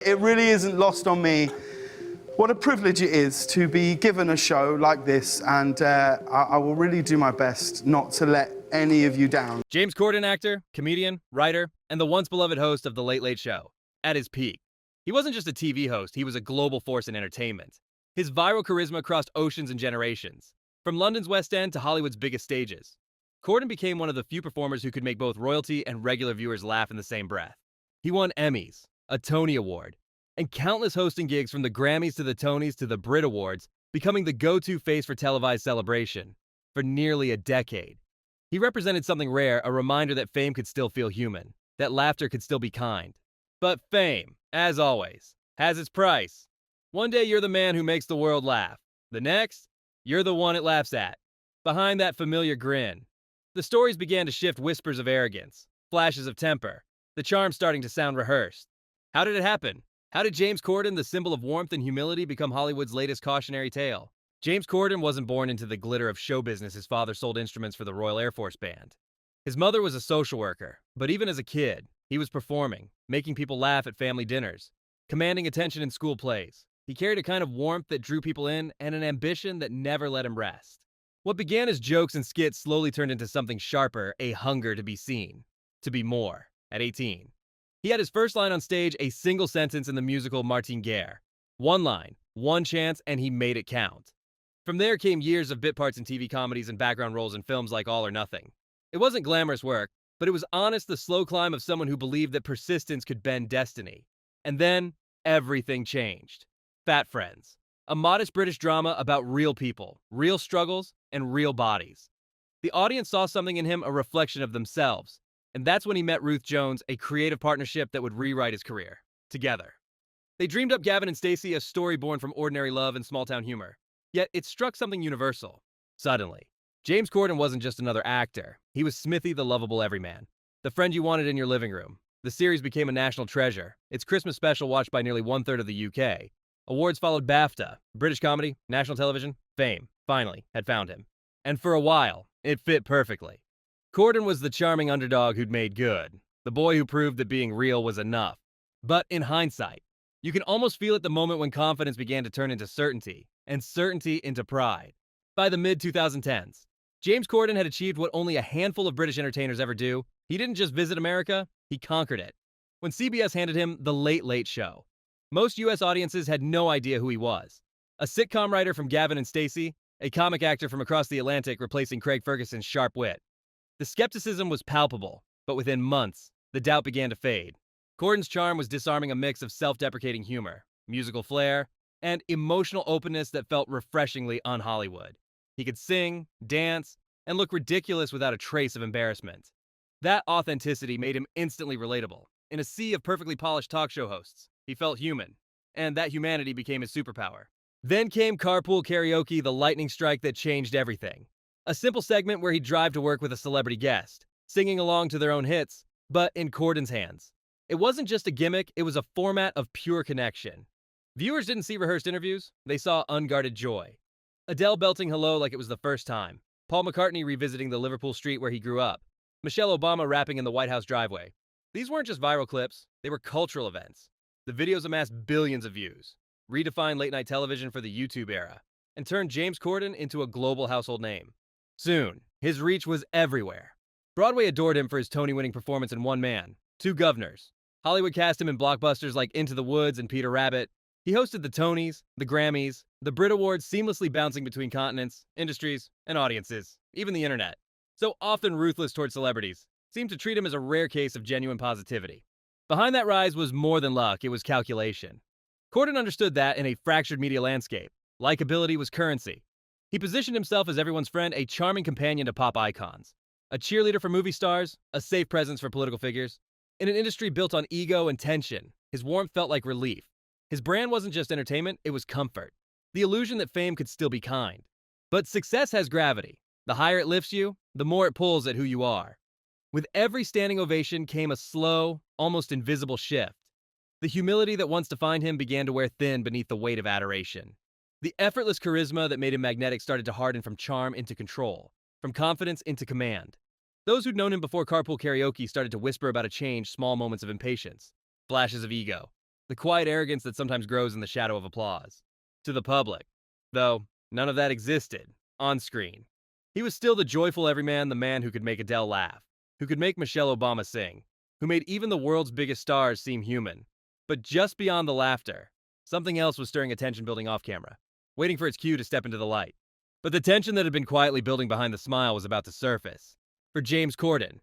It really isn't lost on me what a privilege it is to be given a show like this, and I will really do my best not to let any of you down. James Corden, actor, comedian, writer, and the once beloved host of The Late Late Show. At his peak, he wasn't just a TV host, he was a global force in entertainment. His viral charisma crossed oceans and generations, from London's West End to Hollywood's biggest stages. Corden became one of the few performers who could make both royalty and regular viewers laugh in the same breath. He won Emmys, a Tony Award, and countless hosting gigs from the Grammys to the Tonys to the Brit Awards, becoming the go-to face for televised celebration. For nearly a decade, he represented something rare, a reminder that fame could still feel human, that laughter could still be kind. But fame, as always, has its price. One day you're the man who makes the world laugh. The next, you're the one it laughs at. Behind that familiar grin, the stories began to shift, whispers of arrogance, flashes of temper, the charm starting to sound rehearsed. How did it happen? How did James Corden, the symbol of warmth and humility, become Hollywood's latest cautionary tale? James Corden wasn't born into the glitter of show business. His father sold instruments for the Royal Air Force Band. His mother was a social worker, but even as a kid, he was performing, making people laugh at family dinners, commanding attention in school plays. He carried a kind of warmth that drew people in and an ambition that never let him rest. What began as jokes and skits slowly turned into something sharper, a hunger to be seen, to be more. At 18, he had his first line on stage, a single sentence in the musical Martin Guerre. One line, one chance, and he made it count. From there came years of bit parts in TV comedies and background roles in films like All or Nothing. It wasn't glamorous work, but it was honest, the slow climb of someone who believed that persistence could bend destiny. And then, everything changed. Fat Friends, a modest British drama about real people, real struggles, and real bodies. The audience saw something in him, a reflection of themselves. And that's when he met Ruth Jones, a creative partnership that would rewrite his career. Together, they dreamed up Gavin and Stacey, a story born from ordinary love and small-town humor. Yet it struck something universal. Suddenly, James Corden wasn't just another actor. He was Smithy, the lovable everyman, the friend you wanted in your living room. The series became a national treasure, its Christmas special watched by nearly one-third of the UK. Awards followed BAFTA, British comedy, national television, fame, finally, had found him. And for a while, it fit perfectly. Corden was the charming underdog who'd made good, the boy who proved that being real was enough. But in hindsight, you can almost feel it the moment when confidence began to turn into certainty, and certainty into pride. By the mid-2010s, James Corden had achieved what only a handful of British entertainers ever do. He didn't just visit America, he conquered it. When CBS handed him The Late Late Show, most US audiences had no idea who he was. A sitcom writer from Gavin and Stacey, a comic actor from across the Atlantic replacing Craig Ferguson's sharp wit. The skepticism was palpable, but within months, the doubt began to fade. Corden's charm was disarming, a mix of self-deprecating humor, musical flair, and emotional openness that felt refreshingly un-Hollywood. He could sing, dance, and look ridiculous without a trace of embarrassment. That authenticity made him instantly relatable. In a sea of perfectly polished talk show hosts, he felt human, and that humanity became his superpower. Then came Carpool Karaoke, the lightning strike that changed everything. A simple segment where he'd drive to work with a celebrity guest, singing along to their own hits, but in Corden's hands. It wasn't just a gimmick, it was a format of pure connection. Viewers didn't see rehearsed interviews, they saw unguarded joy. Adele belting Hello like it was the first time. Paul McCartney revisiting the Liverpool street where he grew up. Michelle Obama rapping in the White House driveway. These weren't just viral clips, they were cultural events. The videos amassed billions of views, redefined late-night television for the YouTube era, and turned James Corden into a global household name. Soon, his reach was everywhere. Broadway adored him for his Tony-winning performance in One Man, Two Governors. Hollywood cast him in blockbusters like Into the Woods and Peter Rabbit. He hosted the Tonys, the Grammys, the Brit Awards, seamlessly bouncing between continents, industries, and audiences, even the internet. So often ruthless toward celebrities, seemed to treat him as a rare case of genuine positivity. Behind that rise was more than luck, it was calculation. Corden understood that in a fractured media landscape, likability was currency. He positioned himself as everyone's friend, a charming companion to pop icons, a cheerleader for movie stars, a safe presence for political figures. In an industry built on ego and tension, his warmth felt like relief. His brand wasn't just entertainment, it was comfort. The illusion that fame could still be kind. But success has gravity. The higher it lifts you, the more it pulls at who you are. With every standing ovation came a slow, almost invisible shift. The humility that once defined him began to wear thin beneath the weight of adoration. The effortless charisma that made him magnetic started to harden from charm into control, from confidence into command. Those who'd known him before Carpool Karaoke started to whisper about a change, small moments of impatience, flashes of ego. the quiet arrogance that sometimes grows in the shadow of applause. To the public, though, none of that existed on screen. He was still the joyful everyman, the man who could make Adele laugh, who could make Michelle Obama sing, who made even the world's biggest stars seem human. But just beyond the laughter, something else was stirring attention building off camera, waiting for its cue to step into the light. But the tension that had been quietly building behind the smile was about to surface. For James Corden,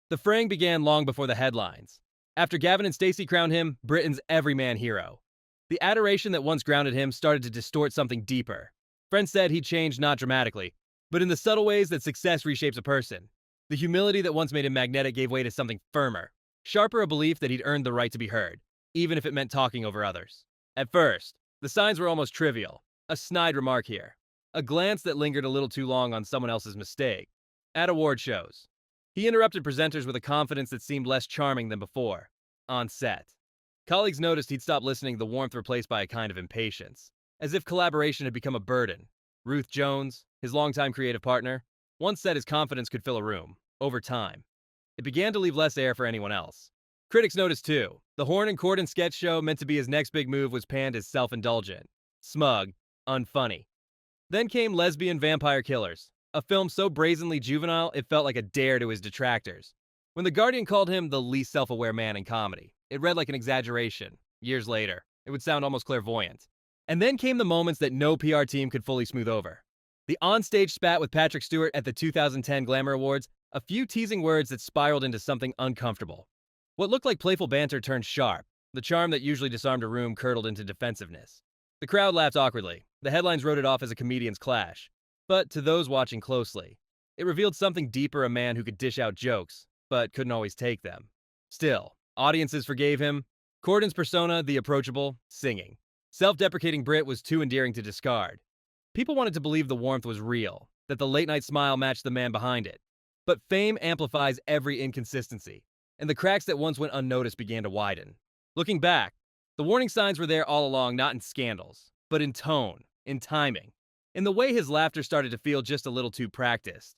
the fraying began long before the headlines. After Gavin and Stacey crowned him Britain's everyman hero, the adoration that once grounded him started to distort something deeper. Friends said he changed not dramatically, but in the subtle ways that success reshapes a person. The humility that once made him magnetic gave way to something firmer, sharper, a belief that he'd earned the right to be heard, even if it meant talking over others. At first, the signs were almost trivial. A snide remark here, a glance that lingered a little too long on someone else's mistake. At award shows, he interrupted presenters with a confidence that seemed less charming than before. On set, colleagues noticed he'd stopped listening, the warmth replaced by a kind of impatience, as if collaboration had become a burden. Ruth Jones, his longtime creative partner, once said his confidence could fill a room. Over time, it began to leave less air for anyone else. Critics noticed too. The Horn and Corden sketch show, meant to be his next big move, was panned as self-indulgent, smug, unfunny. Then came Lesbian Vampire Killers, a film so brazenly juvenile it felt like a dare to his detractors. When The Guardian called him the least self-aware man in comedy, it read like an exaggeration. Years later, it would sound almost clairvoyant. And then came the moments that no PR team could fully smooth over. The onstage spat with Patrick Stewart at the 2010 Glamour Awards, a few teasing words that spiraled into something uncomfortable. What looked like playful banter turned sharp. The charm that usually disarmed a room curdled into defensiveness. The crowd laughed awkwardly. The headlines wrote it off as a comedian's clash. But to those watching closely, it revealed something deeper, a man who could dish out jokes, but couldn't always take them. Still, audiences forgave him. Corden's persona, the approachable, singing, self-deprecating Brit, was too endearing to discard. People wanted to believe the warmth was real, that the late-night smile matched the man behind it. But fame amplifies every inconsistency, and the cracks that once went unnoticed began to widen. Looking back, the warning signs were there all along, not in scandals, but in tone, in timing, in the way his laughter started to feel just a little too practiced.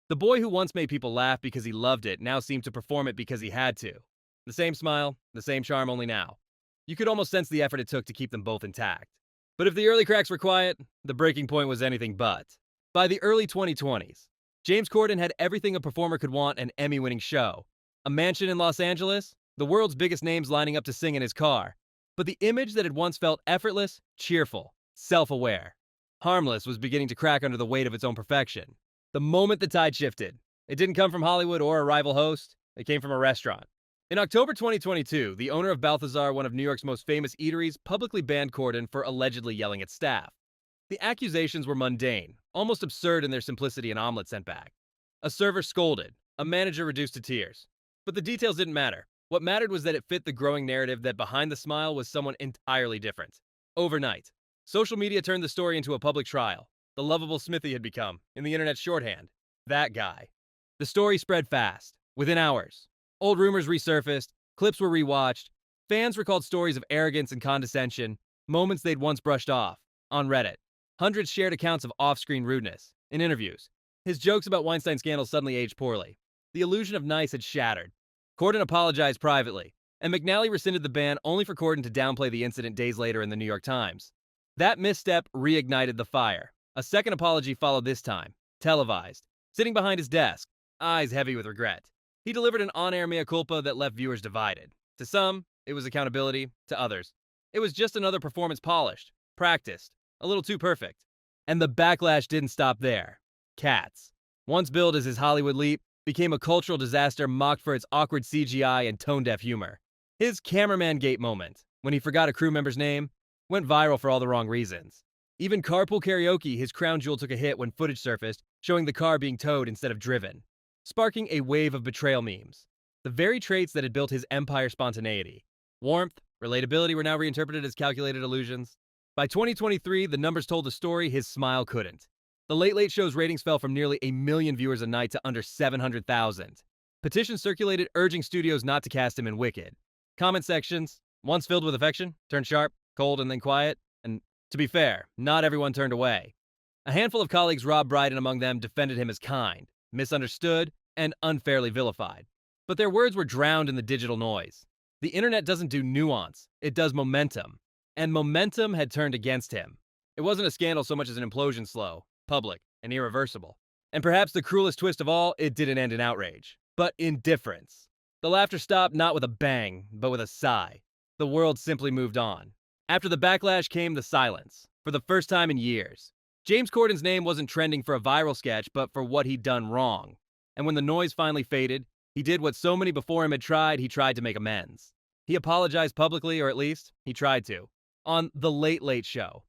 The boy who once made people laugh because he loved it now seemed to perform it because he had to. The same smile, the same charm, only now. You could almost sense the effort it took to keep them both intact. But if the early cracks were quiet, the breaking point was anything but. By the early 2020s, James Corden had everything a performer could want: an Emmy-winning show, a mansion in Los Angeles, the world's biggest names lining up to sing in his car. But the image that had once felt effortless, cheerful, self-aware, harmless was beginning to crack under the weight of its own perfection. The moment the tide shifted, it didn't come from Hollywood or a rival host, it came from a restaurant. In October 2022, the owner of Balthazar, one of New York's most famous eateries, publicly banned Corden for allegedly yelling at staff. The accusations were mundane, almost absurd in their simplicity, an omelet sent back. A server scolded, a manager reduced to tears. But the details didn't matter. What mattered was that it fit the growing narrative that behind the smile was someone entirely different. Overnight, social media turned the story into a public trial. The lovable Smithy had become, in the internet's shorthand, that guy. The story spread fast. Within hours, old rumors resurfaced, clips were rewatched, fans recalled stories of arrogance and condescension, moments they'd once brushed off. On Reddit, hundreds shared accounts of off-screen rudeness. In interviews, his jokes about Weinstein scandal suddenly aged poorly. The illusion of nice had shattered. Corden apologized privately, and McNally rescinded the ban only for Corden to downplay the incident days later in the New York Times. That misstep reignited the fire. A second apology followed, this time, televised. Sitting behind his desk, eyes heavy with regret, he delivered an on-air mea culpa that left viewers divided. To some, it was accountability. To others, it was just another performance polished, practiced, a little too perfect. And the backlash didn't stop there. Cats, once billed as his Hollywood leap, became a cultural disaster, mocked for its awkward CGI and tone-deaf humor. His cameraman gate moment, when he forgot a crew member's name, went viral for all the wrong reasons. Even carpool karaoke, his crown jewel, took a hit when footage surfaced showing the car being towed instead of driven, sparking a wave of betrayal memes. The very traits that had built his empire: spontaneity, warmth, relatability, were now reinterpreted as calculated illusions. By 2023, the numbers told the story his smile couldn't. The Late Late Show's ratings fell from nearly 1 million viewers a night to under 700,000. Petitions circulated urging studios not to cast him in Wicked. Comment sections, once filled with affection, turned sharp, cold, and then quiet. And to be fair, not everyone turned away. A handful of colleagues, Rob Brydon among them, defended him as kind, misunderstood, and unfairly vilified. But their words were drowned in the digital noise. The internet doesn't do nuance, it does momentum. And momentum had turned against him. It wasn't a scandal so much as an implosion slow, public, and irreversible. And perhaps the cruelest twist of all, it didn't end in outrage, but indifference. The laughter stopped not with a bang, but with a sigh. The world simply moved on. After the backlash came the silence, for the first time in years. James Corden's name wasn't trending for a viral sketch, but for what he'd done wrong. And when the noise finally faded, he did what so many before him had tried. He tried to make amends. He apologized publicly, or at least, he tried to, on The Late Late Show.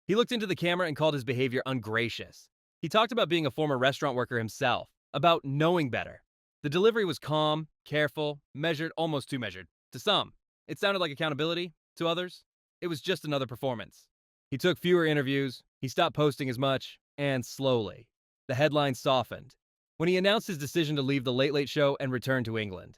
He looked into the camera and called his behavior ungracious. He talked about being a former restaurant worker himself, about knowing better. The delivery was calm, careful, measured, almost too measured. To some, it sounded like accountability. To others, it was just another performance. He took fewer interviews, he stopped posting as much, and slowly, the headlines softened when he announced his decision to leave The Late Late Show and return to England.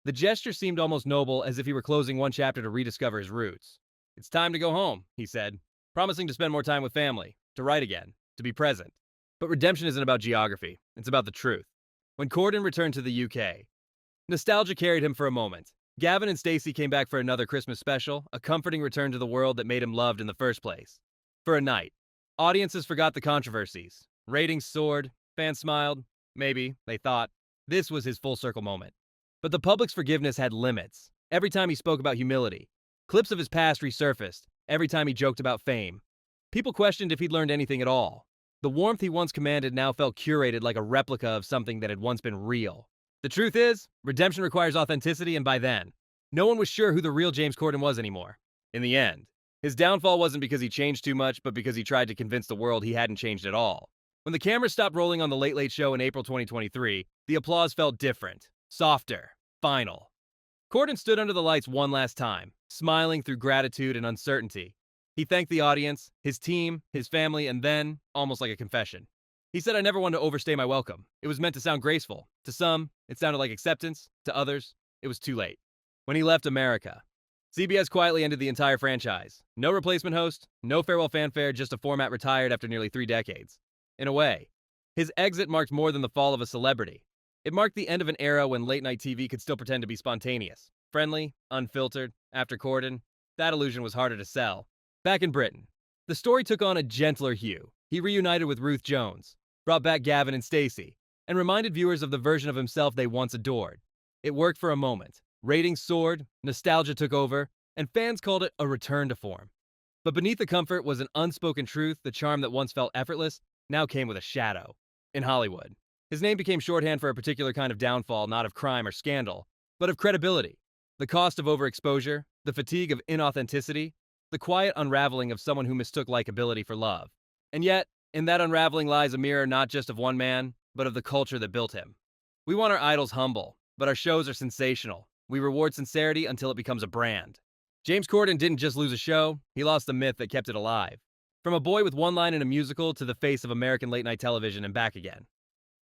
The gesture seemed almost noble, as if he were closing one chapter to rediscover his roots. "It's time to go home," he said, promising to spend more time with family, to write again, to be present. But redemption isn't about geography, it's about the truth. When Corden returned to the UK, nostalgia carried him for a moment. Gavin and Stacey came back for another Christmas special, a comforting return to the world that made him loved in the first place. For a night, audiences forgot the controversies. Ratings soared, fans smiled, maybe, they thought. This was his full circle moment. But the public's forgiveness had limits. Every time he spoke about humility, clips of his past resurfaced. Every time he joked about fame, people questioned if he'd learned anything at all. The warmth he once commanded now felt curated, like a replica of something that had once been real. The truth is, redemption requires authenticity, and by then, no one was sure who the real James Corden was anymore. In the end, his downfall wasn't because he changed too much, but because he tried to convince the world he hadn't changed at all. When the cameras stopped rolling on The Late Late Show in April 2023, the applause felt different, softer, final. Corden stood under the lights one last time, smiling through gratitude and uncertainty. He thanked the audience, his team, his family, and then, almost like a confession, he said, "I never wanted to overstay my welcome. It was meant to sound graceful. To some, it sounded like acceptance. To others, it was too late." When he left America, CBS quietly ended the entire franchise. No replacement host, no farewell fanfare, just a format retired after nearly 3 decades. In a way, his exit marked more than the fall of a celebrity. It marked the end of an era when late-night TV could still pretend to be spontaneous, friendly, unfiltered. After Corden, that illusion was harder to sell. Back in Britain, the story took on a gentler hue. He reunited with Ruth Jones, brought back Gavin and Stacey, and reminded viewers of the version of himself they once adored. It worked for a moment. Ratings soared, nostalgia took over, and fans called it a return to form. But beneath the comfort was an unspoken truth. The charm that once felt effortless now came with a shadow. In Hollywood, his name became shorthand for a particular kind of downfall, not of crime or scandal, but of credibility. The cost of overexposure, the fatigue of inauthenticity, the quiet unraveling of someone who mistook likability for love. And yet, in that unraveling lies a mirror not just of one man, but of the culture that built him. We want our idols humble, but our shows are sensational. We reward sincerity until it becomes a brand. James Corden didn't just lose a show, he lost the myth that kept it alive. From a boy with one line in a musical to the face of American late-night television and back again.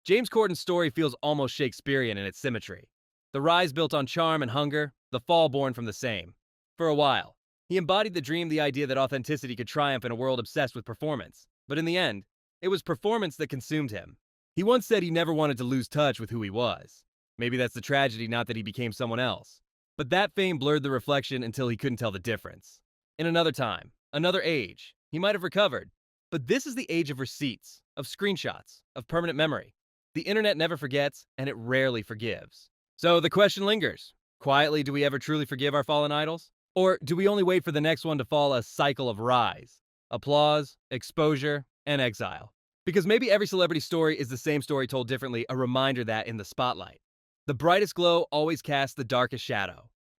James Corden's story feels almost Shakespearean in its symmetry. The rise built on charm and hunger, the fall born from the same. For a while, he embodied the dream, the idea that authenticity could triumph in a world obsessed with performance. But in the end, it was performance that consumed him. He once said he never wanted to lose touch with who he was. Maybe that's the tragedy, not that he became someone else. But that fame blurred the reflection until he couldn't tell the difference. In another time, another age, he might have recovered. But this is the age of receipts, of screenshots, of permanent memory. The internet never forgets, and it rarely forgives. So the question lingers. Quietly, do we ever truly forgive our fallen idols? Or do we only wait for the next one to fall, a cycle of rise, applause, exposure, and exile? Because maybe every celebrity story is the same story told differently, a reminder that in the spotlight, the brightest glow always casts the darkest shadow.